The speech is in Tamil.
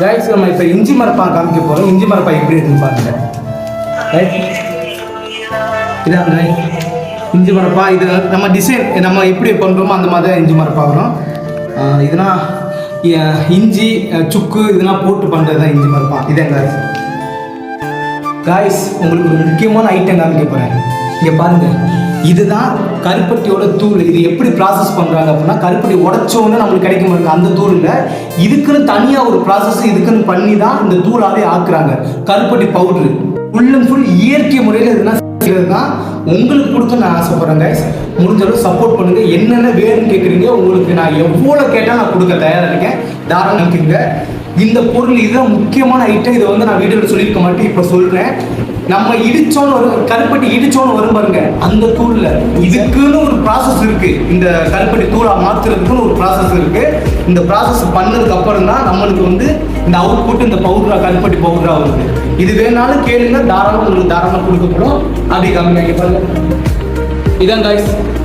கைஸ் நம்ம இப்போ இஞ்சி மரப்பா காமிக்க போகிறோம். இஞ்சி மரப்பா எப்படி இருக்குன்னு பாருங்க. இதான் இஞ்சி மரப்பா. இது நம்ம டிசைன் நம்ம எப்படி பண்ணுறோமோ அந்த மாதிரி தான் இஞ்சி மரப்பா வரும். இதெல்லாம் இஞ்சி சுக்கு இதெல்லாம் போட்டு பண்ணுறது தான் இஞ்சி மரப்பா. இதே காய்ஸ் உங்களுக்கு ஒரு முக்கியமான ஐட்டம் காமிக்க போகிறேன். இங்கே பாருங்கள், இதுதான் கருப்பட்டியோட தூள். இது எப்படி ப்ராசஸ் பண்ணுறாங்க அப்படின்னா, கருப்பட்டி உடச்சோன்னு நம்மளுக்கு கிடைக்கும் பாருங்க, அந்த தூள் இல்லை. இதுக்குன்னு தனியாக ஒரு ப்ராசஸ் இதுக்குன்னு பண்ணி தான் இந்த தூளாகவே ஆக்குறாங்க. கருப்பட்டி பவுட்ரு ஃபுல் அண்ட் ஃபுல் இயற்கை முறையில் இதெல்லாம் செய்கிறது தான் உங்களுக்கு கொடுக்க நான் ஆசைப்பட்றேன் கைஸ். முடிஞ்சளவு சப்போர்ட் பண்ணுங்கள். என்னென்ன வேணும்னு கேட்குறீங்க, உங்களுக்கு நான் எவ்வளோ கேட்டால் நான் கொடுக்க தயாராக இருக்கேன். தாராளம் நினைக்கிங்க. இந்த பொருள் இதுதான் முக்கியமான ஐட்டம். இதை வந்து நான் வீடியோவில் சொல்லியிருக்க மாட்டேன், இப்போ சொல்கிறேன். நம்ம இடிச்சோன்னு வரும், கருப்பட்டி இடிச்சோன்னு வரும் பாருங்க, அந்த தூள்ல இதுக்குன்னு ஒரு ப்ராசஸ் இருக்கு. இந்த கருப்பட்டி தூளா மாத்துறதுக்குன்னு ஒரு ப்ராசஸ் இருக்கு. இந்த ப்ராசஸ் பண்ணதுக்கு அப்புறம் தான் நம்மளுக்கு வந்து இந்த அவுட்புட் இந்த பவுடரா கருப்பட்டி பவுடரா வருது. இது வேணாலும் கேளுங்க, தாராளம் உங்களுக்கு தாராளம் கொடுக்கப்படும். அப்படி காமிங்க பாருங்க. இதான் காய்ஸ்